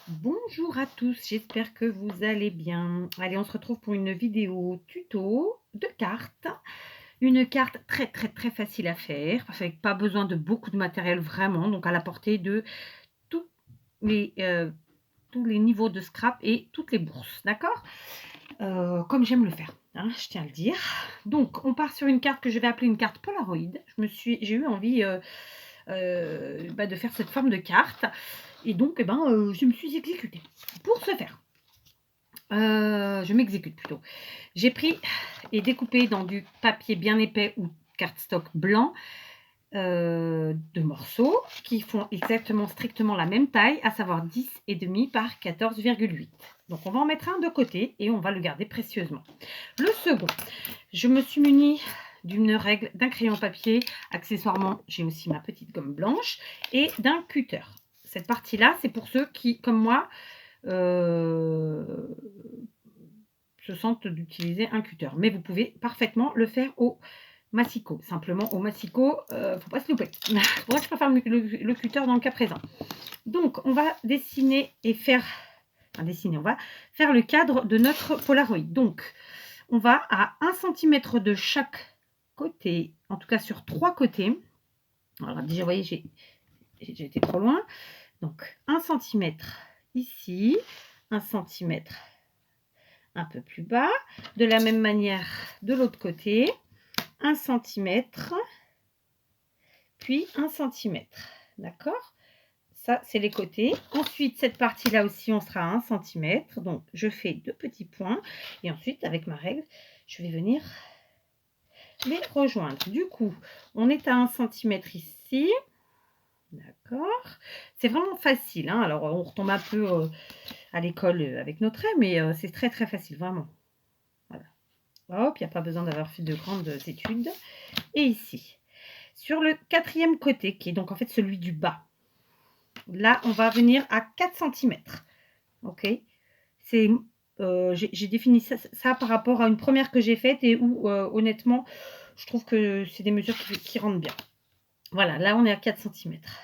Bonjour à tous, j'espère que vous allez bien. Allez, on se retrouve pour une vidéo tuto de cartes. Une carte très facile à faire, avec pas besoin de beaucoup de matériel vraiment, donc à la portée de tous les, heu, tous les niveaux de scrap et toutes les bourses, d'accord? Comme j'aime le faire, hein, je tiens à le dire. Donc on part sur une carte que je vais appeler une carte Polaroid. J'ai eu envie, de faire cette forme de carte et donc je me suis exécutée. Pour ce faire, je m'exécute plutôt. J'ai pris et découpé dans du papier bien épais ou cardstock blanc, 2 morceaux qui font exactement strictement la même taille, à savoir 10,5 par 14,8. Donc on va en mettre un de côté et on va le garder précieusement. Le second, je me suis munie d'une règle, d'un crayon papier, accessoirement j'ai aussi ma petite gomme blanche et d'un cutter. Cette partie-là, c'est pour ceux qui, comme moi, heu, se sentent d'utiliser un cutter. Mais vous pouvez parfaitement le faire au massicot. Simplement au massicot, faut pas se louper. C'est pour ça que je préfère le cutter dans le cas présent. Donc on va dessiner et faire on va faire le cadre de notre Polaroid. Donc on va à 1 centimètre de chaque côté, en tout cas sur 3 côtés. Alors déjà, vous voyez, j'ai été trop loin. Donc 1 centimètre ici, 1 centimètre un peu plus bas. De la même manière de l'autre côté, 1 centimètre, puis 1 centimètre. D'accord? Ça, c'est les côtés. Ensuite, cette partie-là aussi, on sera à 1 centimètre. Donc, je fais 2 petits points. Et ensuite, avec ma règle, je vais venir les rejoindre. Du coup, on est à 1 centimètre ici. D'accord? C'est vraiment facile, hein. Alors, on retombe un peu à l'école avec nos traits, mais c'est très facile, vraiment. Voilà. Hop, il n'y a pas besoin d'avoir fait de grandes études. Et ici, sur le quatrième côté, qui est donc en fait celui du bas, là, on va venir à 4 centimètres. OK? C'est, j'ai défini ça par rapport à une première que j'ai faite et où, honnêtement, je trouve que c'est des mesures qui rentrent bien. Voilà, là, on est à 4 centimètres.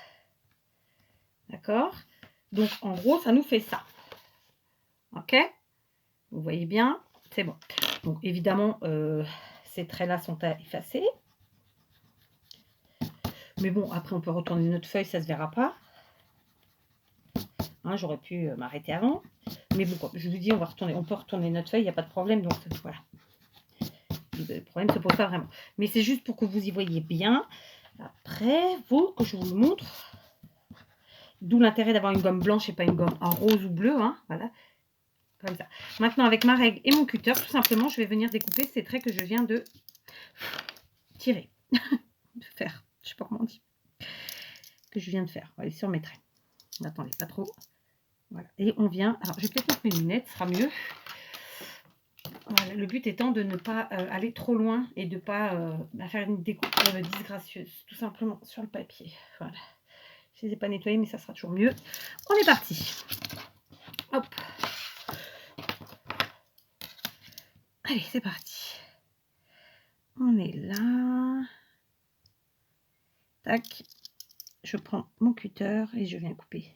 D'accord? Donc en gros, ça nous fait ça. OK? Vous voyez bien? C'est bon. Donc évidemment, ces traits-là sont à effacer. Mais bon, après, on peut retourner notre feuille, ça se verra pas. Hein, j'aurais pu m'arrêter avant. Mais bon, comme je vous dis, on peut retourner notre feuille, il n'y a pas de problème. Donc voilà. Le problème ne se pose pas vraiment. Mais c'est juste pour que vous y voyez bien. Après, que je vous le montre. D'où l'intérêt d'avoir une gomme blanche et pas une gomme en rose ou bleu. Hein, voilà. Comme ça. Maintenant, avec ma règle et mon cutter, tout simplement, je vais venir découper ces traits que je viens de tirer. De faire. Je ne sais pas comment on dit. Que je viens de faire. On va aller sur mes traits. N'attendez pas trop. Voilà. Et on vient. Alors, je vais peut-être mettre mes lunettes, ce sera mieux. Voilà, le but étant de ne pas aller trop loin et de ne pas faire une découpe disgracieuse, tout simplement sur le papier. Voilà. Je ne les ai pas nettoyés, mais ça sera toujours mieux. On est parti. Hop. Allez, c'est parti. On est là. Tac. Je prends mon cutter et je viens couper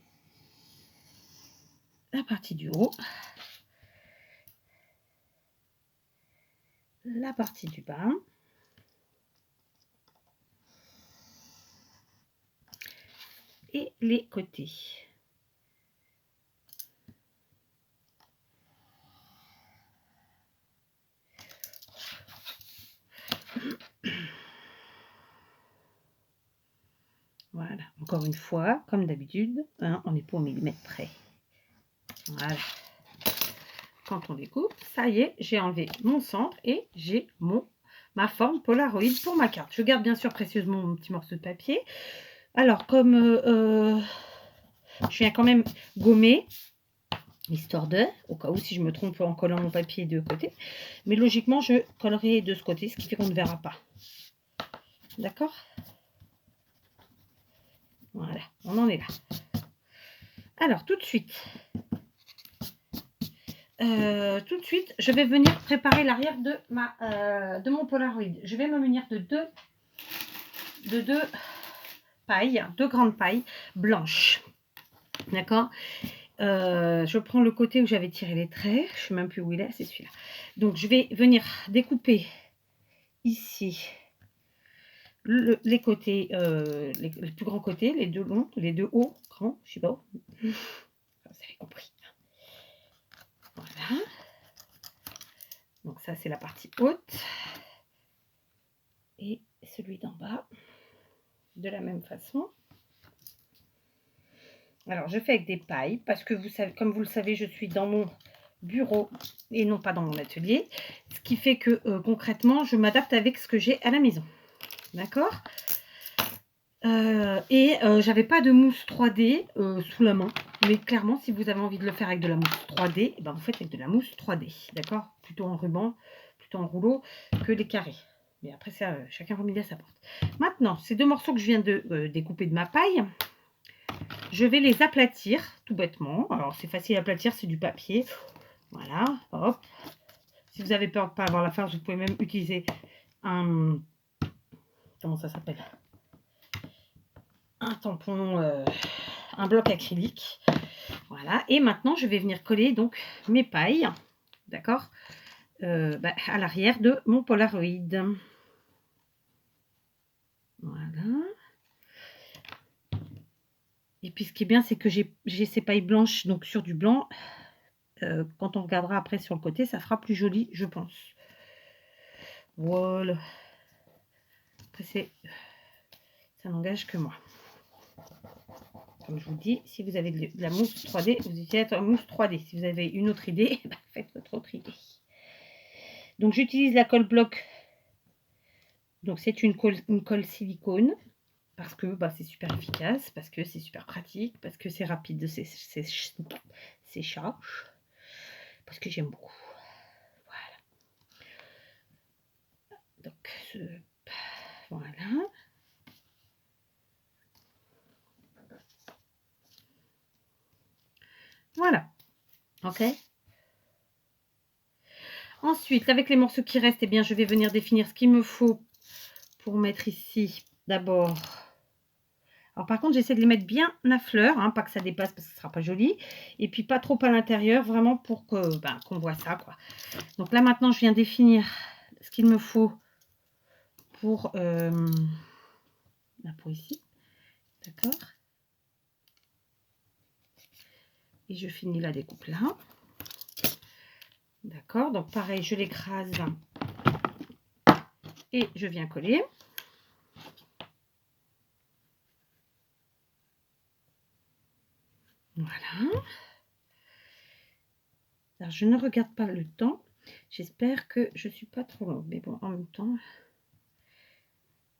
la partie du haut, la partie du bas. Et les côtés. Voilà, encore une fois, comme d'habitude, hein, on n'est pas au millimètre près. Voilà. Quand on découpe, ça y est, j'ai enlevé mon centre et j'ai ma forme Polaroid pour ma carte. Je garde bien sûr précieusement mon petit morceau de papier. Alors, comme je viens quand même gommer, histoire de, au cas où si je me trompe en collant mon papier de côté. Mais logiquement, je collerai de ce côté, ce qui fait qu'on ne verra pas. D'accord? Voilà, on en est là. Alors, tout de suite, je vais venir préparer l'arrière de mon Polaroid. Je vais me munir de deux pailles, deux grandes pailles blanches. D'accord? Je prends le côté où j'avais tiré les traits. Je ne sais même plus où il est, c'est celui-là. Donc, je vais venir découper ici les côtés, les plus grands côtés, les deux longs, les deux hauts, grands, je sais pas. Vous avez compris. Voilà. Donc ça, c'est la partie haute. Et celui d'en bas, de la même façon. Alors, je fais avec des pailles parce que vous savez, comme vous le savez, je suis dans mon bureau et non pas dans mon atelier. Ce qui fait que concrètement, je m'adapte avec ce que j'ai à la maison. D'accord? J'avais pas de mousse 3D sous la main. Mais clairement, si vous avez envie de le faire avec de la mousse 3D, ben vous faites avec de la mousse 3D. D'accord? Plutôt en ruban, plutôt en rouleau que les carrés. Mais après, ça, chacun remet à sa porte. Maintenant, ces deux morceaux que je viens de découper de ma paille, je vais les aplatir tout bêtement. Alors, c'est facile à aplatir, c'est du papier. Voilà, hop. Si vous avez peur de ne pas avoir la farce, vous pouvez même utiliser un... Comment ça s'appelle? Un tampon, un bloc acrylique. Voilà. Et maintenant, je vais venir coller donc mes pailles, d'accord, à l'arrière de mon Polaroid. Voilà. Et puis, ce qui est bien, c'est que j'ai ces pailles blanches donc sur du blanc. Quand on regardera après sur le côté, ça fera plus joli, je pense. Voilà. Après, ça n'engage que moi. Comme je vous dis, si vous avez de la mousse 3D, vous utilisez la mousse 3D. Si vous avez une autre idée, faites votre autre idée. Donc, j'utilise la colle bloc. Donc, c'est une colle silicone. Parce que c'est super efficace, parce que c'est super pratique, parce que c'est rapide de séchage, parce que j'aime beaucoup. Voilà. Donc, voilà. Voilà. Ok. Ensuite, avec les morceaux qui restent, eh bien, je vais venir définir ce qu'il me faut pour mettre ici d'abord. Alors par contre, j'essaie de les mettre bien à fleur, hein, pas que ça dépasse parce que ce ne sera pas joli. Et puis pas trop à l'intérieur, vraiment pour que qu'on voit ça, quoi. Donc là maintenant, je viens définir ce qu'il me faut pour ici. D'accord. Et je finis la découpe là. D'accord. Donc pareil, je l'écrase et je viens coller. Voilà. Alors, je ne regarde pas le temps. J'espère que je ne suis pas trop longue. Mais bon, en même temps...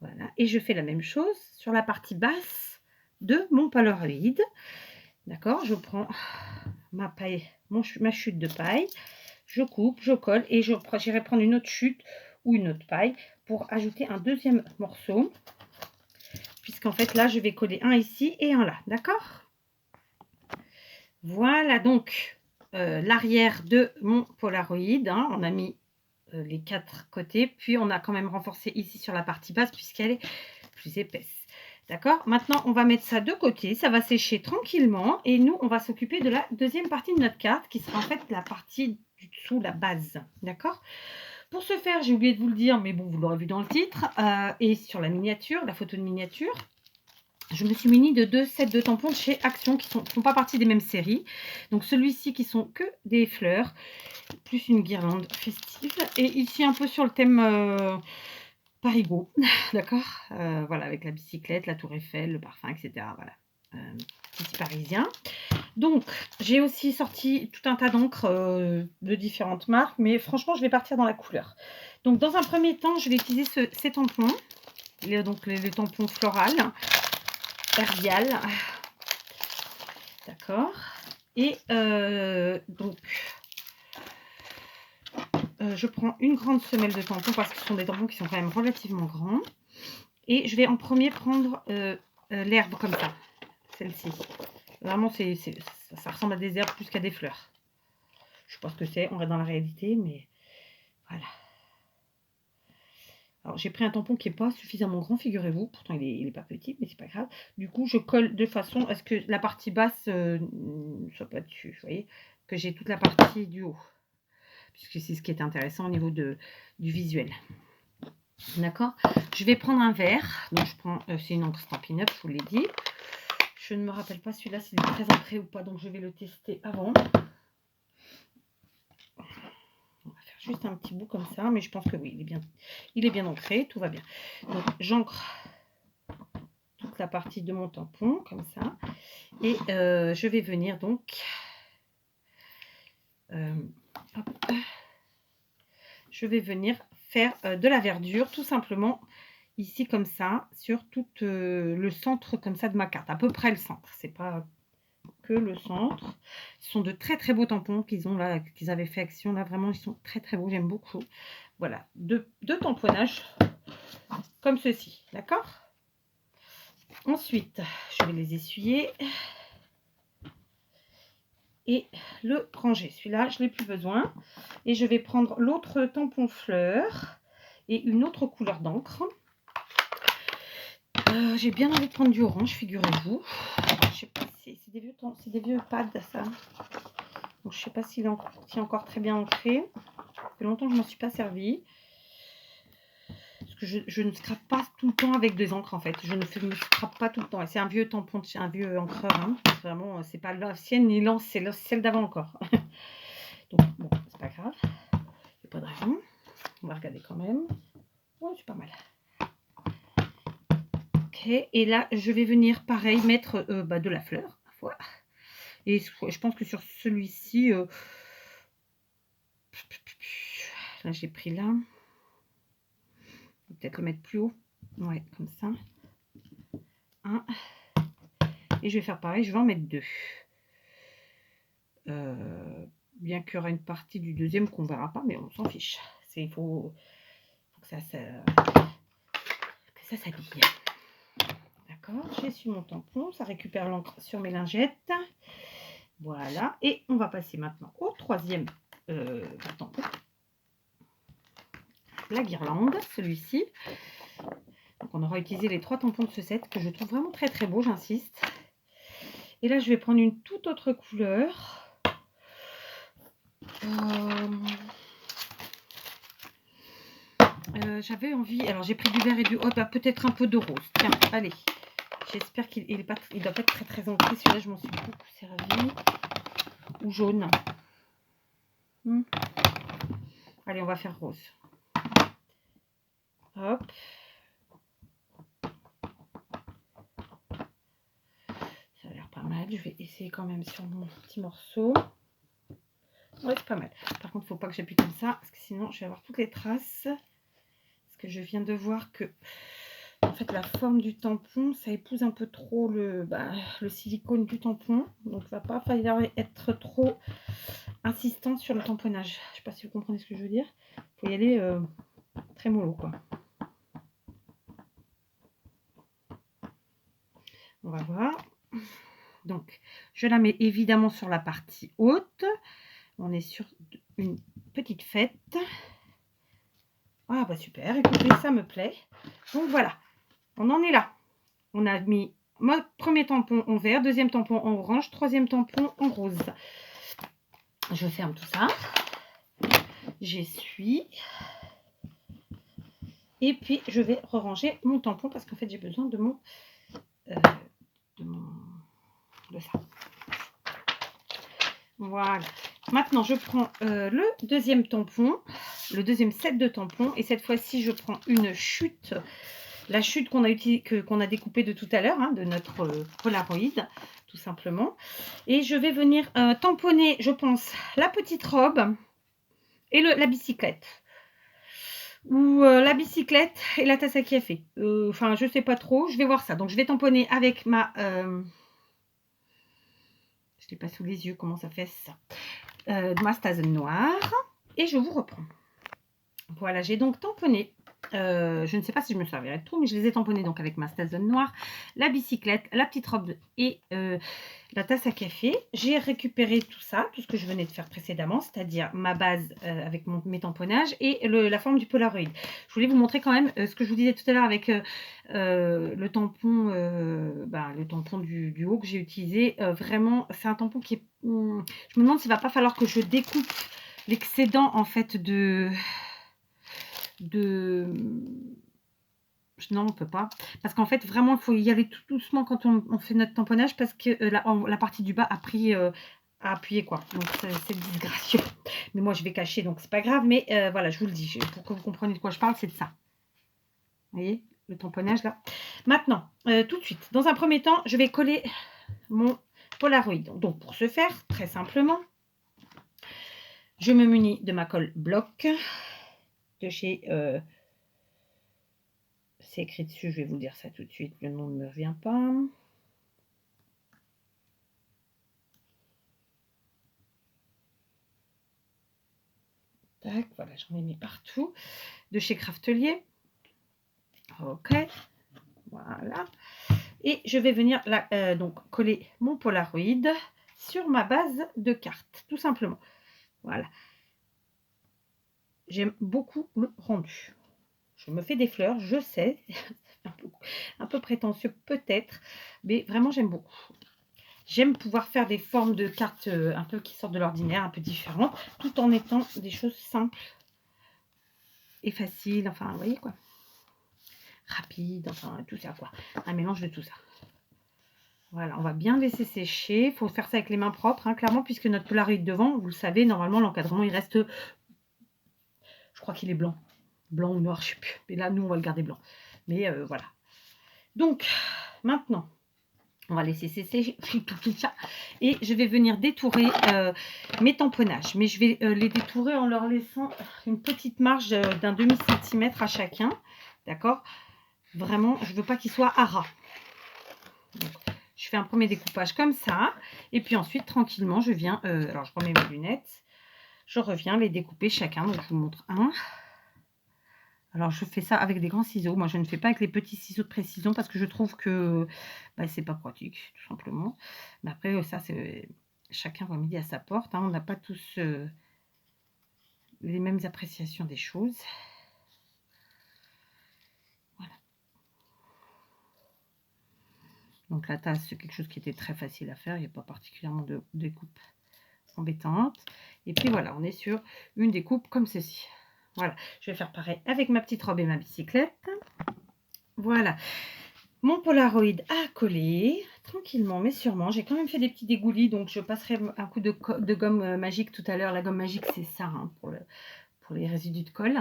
Voilà. Et je fais la même chose sur la partie basse de mon Polaroid. D'accord. Je prends ma paille, ma chute de paille. Je coupe, je colle et j'irai prendre une autre chute ou une autre paille pour ajouter un deuxième morceau. Puisqu'en fait, là, je vais coller un ici et un là. D'accord? Voilà donc l'arrière de mon Polaroid. Hein. On a mis les 4 côtés. Puis, on a quand même renforcé ici sur la partie basse puisqu'elle est plus épaisse. D'accord? Maintenant, on va mettre ça de côté. Ça va sécher tranquillement. Et nous, on va s'occuper de la deuxième partie de notre carte qui sera en fait la partie du dessous, la base. D'accord? Pour ce faire, j'ai oublié de vous le dire, mais bon, vous l'aurez vu dans le titre. Et sur la miniature, la photo de miniature, je me suis munie de 2 sets de tampons de chez Action qui ne font pas partie des mêmes séries. Donc celui-ci qui sont que des fleurs, plus une guirlande festive. Et ici un peu sur le thème Parigot, d'accord, voilà, avec la bicyclette, la tour Eiffel, le parfum, etc. Voilà, petit parisien. Donc j'ai aussi sorti tout un tas d'encres de différentes marques, mais franchement je vais partir dans la couleur. Donc dans un premier temps, je vais utiliser ces tampons, donc les tampons florales. Herbial. D'accord. Et donc, je prends une grande semelle de tampons parce que ce sont des tampons qui sont quand même relativement grands. Et je vais en premier prendre l'herbe comme ça, celle-ci. Vraiment, ça ressemble à des herbes plus qu'à des fleurs. Je ne sais pas ce que c'est, on reste dans la réalité, mais voilà. Alors, j'ai pris un tampon qui n'est pas suffisamment grand, figurez-vous. Pourtant, il est pas petit, mais c'est pas grave. Du coup, je colle de façon à ce que la partie basse ne soit pas dessus. Vous voyez, que j'ai toute la partie du haut. Puisque c'est ce qui est intéressant au niveau du visuel. D'accord. Je vais prendre un verre. Donc, je prends, c'est une encre Stampin' Up, je vous l'ai dit. Je ne me rappelle pas celui-là s'il est très ancré ou pas, donc je vais le tester avant. On va faire juste un petit bout comme ça, mais je pense que oui, il est bien ancré, tout va bien. Donc, j'ancre toute la partie de mon tampon, comme ça. Et je vais venir donc... hop, je vais venir faire de la verdure, tout simplement, ici comme ça, sur tout le centre comme ça de ma carte, à peu près le centre, c'est pas que le centre. Ce sont de très très beaux tampons qu'ils ont là, qu'ils avaient fait action, là vraiment ils sont très très beaux, j'aime beaucoup. Voilà, deux tamponnages comme ceci, d'accord. Ensuite, je vais les essuyer et le ranger. Celui-là, je n'ai plus besoin. Et je vais prendre l'autre tampon fleur et une autre couleur d'encre. J'ai bien envie de prendre du orange, figurez-vous. Je sais pas si c'est des vieux pads, ça. Donc, je sais pas s'il est encore très bien ancré. Ça fait longtemps que je ne m'en suis pas servi. Parce que je ne scrape pas tout le temps avec des encres en fait. Je ne me scrape pas tout le temps. Et c'est un vieux tampon, un vieux encreur. Hein. Vraiment, c'est pas l'ancienne ni l'ancienne, c'est celle d'avant encore. Donc, bon, c'est pas grave. Il n'y a pas de raison. On va regarder quand même. Oh, c'est pas mal. Ok, et là, je vais venir pareil mettre de la fleur. Voilà. Et je pense que sur celui-ci, là, j'ai pris là. Peut-être le mettre plus haut. Ouais, comme ça. Un. Et je vais faire pareil, je vais en mettre deux. Bien qu'il y aura une partie du deuxième qu'on ne verra pas, mais on s'en fiche. Il faut que ça s'habille. D'accord, j'essuie mon tampon, ça récupère l'encre sur mes lingettes. Voilà, et on va passer maintenant au troisième tampon. La guirlande, celui-ci. Donc on aura utilisé les 3 tampons de ce set que je trouve vraiment très très beau, j'insiste. Et là, je vais prendre une toute autre couleur. J'avais envie, alors j'ai pris du vert et du peut-être un peu de rose. Tiens, allez. J'espère qu'il ne doit pas être très très ancré. Celui-là, je m'en suis beaucoup servi. Ou jaune. Allez, on va faire rose. Hop. Ça a l'air pas mal. Je vais essayer quand même sur mon petit morceau. Ouais, c'est pas mal. Par contre, il ne faut pas que j'appuie comme ça, parce que sinon, je vais avoir toutes les traces. Parce que je viens de voir que, en fait, la forme du tampon, ça épouse un peu trop le silicone du tampon. Donc, il ne va pas falloir être trop insistant sur le tamponnage. Je ne sais pas si vous comprenez ce que je veux dire. Il faut y aller très mollo, quoi. On va voir. Donc, je la mets évidemment sur la partie haute. On est sur une petite fête. Ah bah super, écoutez, ça me plaît. Donc voilà, on en est là. On a mis mon premier tampon en vert, deuxième tampon en orange, troisième tampon en rose. Je ferme tout ça. J'essuie. Et puis, je vais ranger mon tampon parce qu'en fait, j'ai besoin de ça. Voilà. Maintenant, je prends le deuxième tampon, le deuxième set de tampons. Et cette fois-ci, je prends une chute. La chute qu'on a découpée de tout à l'heure, hein, de notre Polaroid, tout simplement. Et je vais venir tamponner, je pense, la petite robe et la bicyclette. Ou la bicyclette et la tasse à café. Enfin, je ne sais pas trop. Je vais voir ça. Donc, je vais tamponner avec ma... je ne l'ai pas sous les yeux. Comment ça fait ça ma stase noire. Et je vous reprends. Voilà, j'ai donc tamponné Je ne sais pas si je me servirai de tout, mais je les ai tamponnés donc avec ma Stazone noire, la bicyclette, la petite robe et la tasse à café. J'ai récupéré tout ça, tout ce que je venais de faire précédemment, c'est-à-dire ma base avec mes tamponnages et la forme du Polaroid. Je voulais vous montrer quand même ce que je vous disais tout à l'heure avec le tampon du haut que j'ai utilisé. Vraiment, c'est un tampon qui est... je me demande s'il ne va pas falloir que je découpe l'excédent en fait non, on peut pas. Parce qu'en fait, vraiment, il faut y aller tout doucement quand on fait notre tamponnage parce que la partie du bas a pris a appuyé quoi. Donc c'est disgracieux. Mais moi, je vais cacher, donc c'est pas grave. Mais voilà, je vous le dis, pour que vous compreniez de quoi je parle, c'est de ça. Vous voyez, le tamponnage là. Maintenant, tout de suite, dans un premier temps, je vais coller mon Polaroid. Donc pour ce faire, très simplement, je me munis de ma colle bloc de chez... c'est écrit dessus, je vais vous dire ça tout de suite, le nom ne me revient pas. Tac, voilà, j'en ai mis partout. De chez Craftelier. Ok, voilà. Et je vais venir là, donc coller mon Polaroid sur ma base de carte, tout simplement. Voilà. J'aime beaucoup le rendu. Je me fais des fleurs, je sais, un peu prétentieux peut-être, mais vraiment j'aime beaucoup. J'aime pouvoir faire des formes de cartes un peu qui sortent de l'ordinaire, un peu différentes, tout en étant des choses simples et faciles, enfin, vous voyez quoi. Rapide, enfin, tout ça quoi. Un mélange de tout ça. Voilà, on va bien laisser sécher. Il faut faire ça avec les mains propres, hein, clairement, puisque notre Polaroid devant, vous le savez, normalement, l'encadrement, il reste... Je crois qu'il est blanc. Blanc ou noir, je ne sais plus. Mais là, nous, on va le garder blanc. Mais voilà. Donc, maintenant... On va laisser sécher tout ça. Et je vais venir détourer mes tamponnages. Mais je vais les détourer en leur laissant une petite marge d'un demi-centimètre à chacun. D'accord? Vraiment, je ne veux pas qu'ils soient à ras. Donc, je fais un premier découpage comme ça. Et puis ensuite, tranquillement, je viens... alors, je remets mes lunettes. Je reviens les découper chacun. Donc, je vous montre un. Alors, je fais ça avec des grands ciseaux. Moi, je ne fais pas avec les petits ciseaux de précision parce que je trouve que c'est pas pratique, tout simplement. Mais après, ça, c'est chacun va midi à sa porte. Hein. On n'a pas tous les mêmes appréciations des choses. Voilà. Donc, la tasse, c'est quelque chose qui était très facile à faire. Il n'y a pas particulièrement de découpe embêtante. Et puis, voilà, on est sur une découpe comme ceci. Voilà, je vais faire pareil avec ma petite robe et ma bicyclette. Voilà, mon Polaroid a collé tranquillement mais sûrement. J'ai quand même fait des petits dégoulis, donc je passerai un coup de gomme magique tout à l'heure. La gomme magique, c'est ça hein, pour les résidus de colle.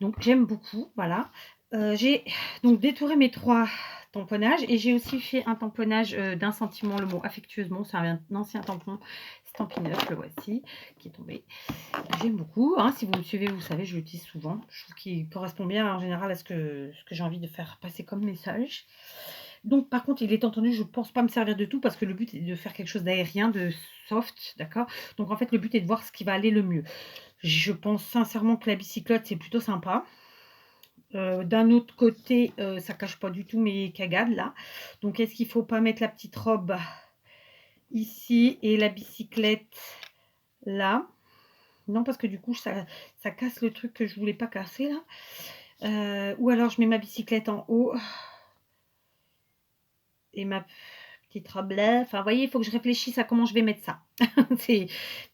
Donc j'aime beaucoup, voilà. J'ai donc détouré mes 3 tamponnages et j'ai aussi fait un tamponnage d'un sentiment, le mot affectueusement. C'est un ancien tampon Stampin'-Up, le voici, qui est tombé. J'aime beaucoup, hein, si vous me suivez, vous savez, je l'utilise souvent. Je trouve qu'il correspond bien en général à ce que j'ai envie de faire passer comme message. Donc par contre, il est entendu, je ne pense pas me servir de tout parce que le but est de faire quelque chose d'aérien, de soft, d'accord? Donc en fait, le but est de voir ce qui va aller le mieux. Je pense sincèrement que la bicyclette, c'est plutôt sympa. D'un autre côté, ça cache pas du tout mes cagades là. Donc est-ce qu'il ne faut pas mettre la petite robe ici et la bicyclette là? Non, parce que du coup, ça casse le truc que je voulais pas casser là. Ou alors, je mets ma bicyclette en haut. Et ma petite robe là. Enfin, vous voyez, il faut que je réfléchisse à comment je vais mettre ça.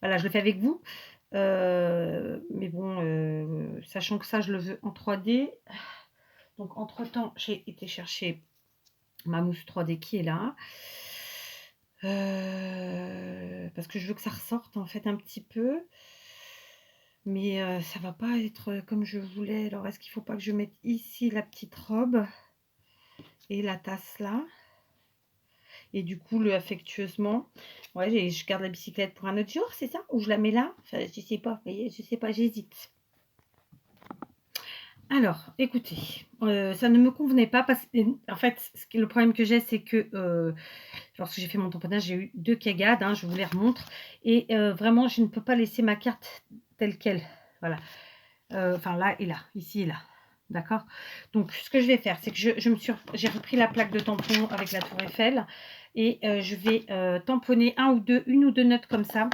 Voilà, je le fais avec vous. Mais bon, sachant que ça, je le veux en 3D. Donc, entre-temps, j'ai été chercher ma mousse 3D qui est là. Parce que je veux que ça ressorte en fait un petit peu. Mais ça va pas être comme je voulais. Alors, est-ce qu'il faut pas que je mette ici la petite robe et la tasse là? Et du coup, le affectueusement. Ouais, je garde la bicyclette pour un autre jour, c'est ça? Ou je la mets là? Enfin, je sais pas, vous voyez, je sais pas, j'hésite. Alors, écoutez, ça ne me convenait pas parce que, en fait, le problème que j'ai, c'est que lorsque j'ai fait mon tamponnage, j'ai eu 2 cagades, hein, je vous les remontre. Et vraiment, je ne peux pas laisser ma carte telle qu'elle. Voilà. Enfin, là et là, ici et là. D'accord? Donc, ce que je vais faire, c'est que j'ai repris la plaque de tampon avec la tour Eiffel et je vais tamponner une ou deux notes comme ça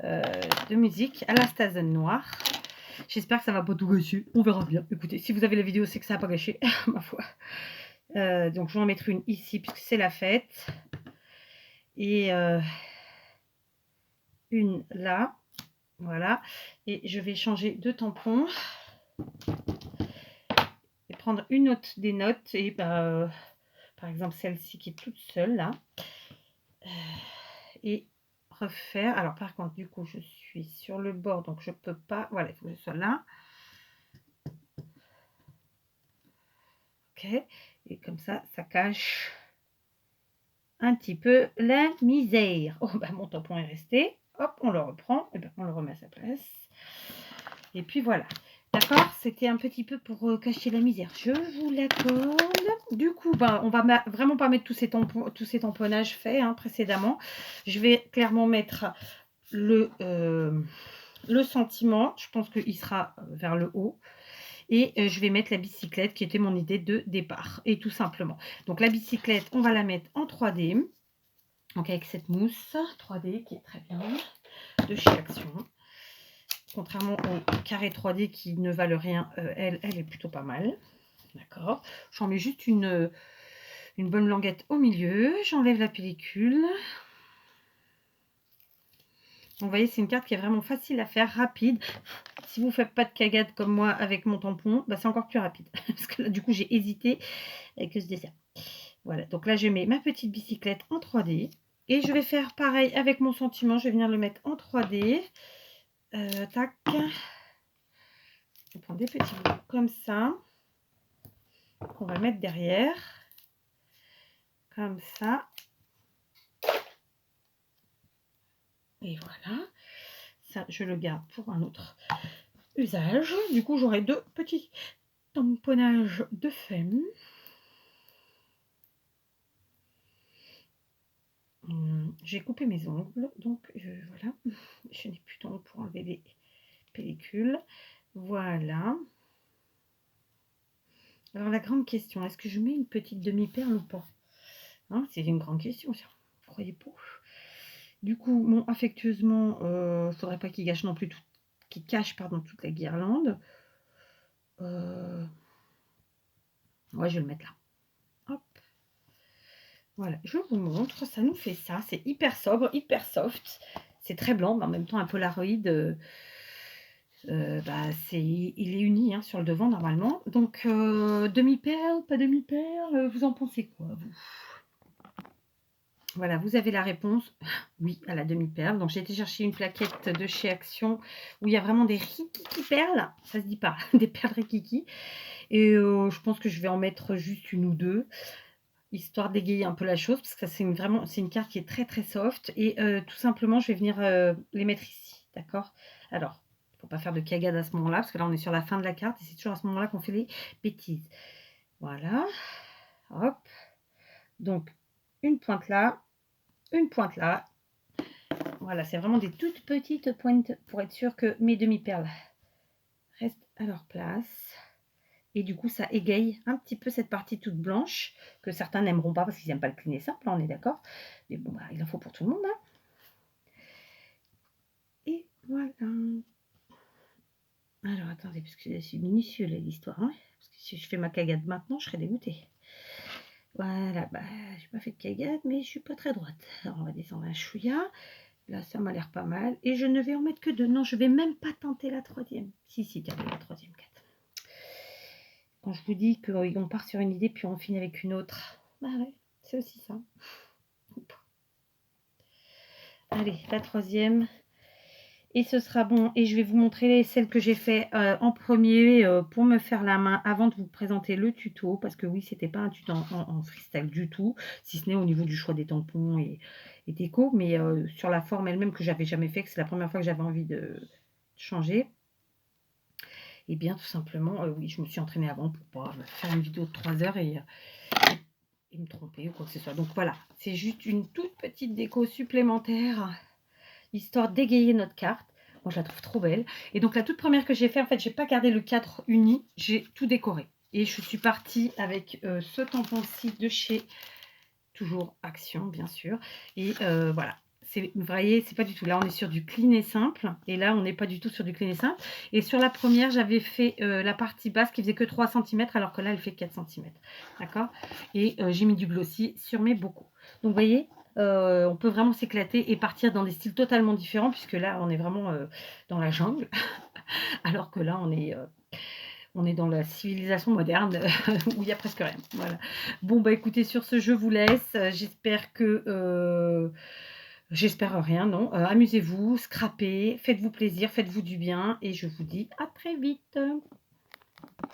de musique à la Stazen noire. J'espère que ça va pas tout gâcher. On verra bien. Écoutez, si vous avez la vidéo, c'est que ça n'a pas gâché, ma foi. Donc, je vais en mettre une ici puisque c'est la fête. Et une là. Voilà. Et je vais changer de tampon. Et prendre une autre des notes. Et par exemple, celle-ci qui est toute seule là. Et refaire. Alors, par contre, du coup, je suis sur le bord. Donc, je peux pas. Voilà, il faut que je sois là. Ok. Et comme ça cache un petit peu la misère. Oh, bah, mon tampon est resté. Hop, on le reprend. Et ben, on le remet à sa place. Et puis voilà. D'accord? C'était un petit peu pour cacher la misère. Je vous l'accorde. Du coup, ben, on va vraiment pas mettre tous ces tamponnages faits précédemment. Je vais clairement mettre le sentiment. Je pense qu'il sera vers le haut. Et je vais mettre la bicyclette qui était mon idée de départ. Et tout simplement. Donc la bicyclette, on va la mettre en 3D. Donc avec cette mousse 3D qui est très bien. De chez Action. Contrairement au carré 3D qui ne valent rien, elle est plutôt pas mal. D'accord. J'en mets juste une bonne languette au milieu. J'enlève la pellicule. Donc, vous voyez, c'est une carte qui est vraiment facile à faire, rapide. Si vous ne faites pas de cagade comme moi avec mon tampon, bah, c'est encore plus rapide. Parce que là, du coup, j'ai hésité avec ce dessin. Voilà, donc là, je mets ma petite bicyclette en 3D. Et je vais faire pareil avec mon sentiment. Je vais venir le mettre en 3D. Tac. On prend des petits bouts comme ça. On va mettre derrière. Comme ça. Et voilà. Ça, je le garde pour un autre usage. Du coup, j'aurai deux petits tamponnages de femme. J'ai coupé mes ongles. Donc, voilà. Je n'ai plus d'ongles pour enlever les pellicules. Voilà. Alors, la grande question, est-ce que je mets une petite demi-perle ou pas? Hein, c'est une grande question, ça. Vous croyez pas? Du coup, bon, affectueusement, faudrait pas qu'il gâche non plus qu'il cache pardon, toute la guirlande. Ouais, je vais le mettre là. Hop. Voilà, je vous montre, ça nous fait ça. C'est hyper sobre, hyper soft. C'est très blanc, mais en même temps un Polaroid. Bah, il est uni sur le devant normalement. Donc, demi-perle, pas demi-perle, vous en pensez quoi, vous? Voilà, vous avez la réponse. Oui, à la demi-perle. Donc, j'ai été chercher une plaquette de chez Action où il y a vraiment des rikiki perles. Ça se dit pas, des perles rikiki. Et je pense que je vais en mettre juste une ou deux, histoire d'égayer un peu la chose, parce que c'est une carte qui est très très soft. Et tout simplement, je vais venir les mettre ici. D'accord? Alors, il ne faut pas faire de cagade à ce moment-là, parce que là, on est sur la fin de la carte. Et c'est toujours à ce moment-là qu'on fait les bêtises. Voilà. Hop. Donc, une pointe là. Une pointe là. Voilà, c'est vraiment des toutes petites pointes pour être sûr que mes demi-perles restent à leur place. Et du coup, ça égaye un petit peu cette partie toute blanche que certains n'aimeront pas parce qu'ils n'aiment pas le cleaner simple, on est d'accord. Mais bon, bah, il en faut pour tout le monde. Et voilà. Alors, attendez, parce que c'est minutieux l'histoire. Parce que si je fais ma cagade maintenant, je serai dégoûtée. Voilà, bah, j'ai pas fait de cagade, mais je suis pas très droite. Alors, on va descendre un chouïa. Là, ça m'a l'air pas mal. Et je ne vais en mettre que deux. Non, je vais même pas tenter la troisième. Si, tiens, la troisième carte. Quand je vous dis qu'on part sur une idée, puis on finit avec une autre. Bah ouais, c'est aussi ça. Allez, la troisième. Et ce sera bon. Et je vais vous montrer celle que j'ai fait en premier pour me faire la main avant de vous présenter le tuto. Parce que oui, c'était pas un tuto en freestyle du tout. Si ce n'est au niveau du choix des tampons et déco. Mais sur la forme elle-même que j'avais jamais fait. Que c'est la première fois que j'avais envie de changer. Et bien tout simplement, oui, je me suis entraînée avant pour pas faire une vidéo de 3 heures et me tromper ou quoi que ce soit. Donc voilà, c'est juste une toute petite déco supplémentaire, histoire d'égayer notre carte. Moi, je la trouve trop belle. Et donc, la toute première que j'ai fait, en fait, j'ai pas gardé le cadre uni, j'ai tout décoré. Et je suis partie avec ce tampon-ci de chez toujours Action, bien sûr. Et voilà. Vous voyez, c'est pas du tout. Là, on est sur du clean et simple. Et là, on n'est pas du tout sur du clean et simple. Et sur la première, j'avais fait la partie basse qui faisait que 3 cm, alors que là, elle fait 4 cm. D'accord. Et j'ai mis du glossy sur mes bocaux. Donc, vous voyez, on peut vraiment s'éclater et partir dans des styles totalement différents, puisque là, on est vraiment dans la jungle. Alors que là, on est dans la civilisation moderne où il y a presque rien. Voilà. Bon, bah écoutez, sur ce, je vous laisse. J'espère que j'espère rien, non. Amusez-vous, scrapez, faites-vous plaisir, faites-vous du bien et je vous dis à très vite.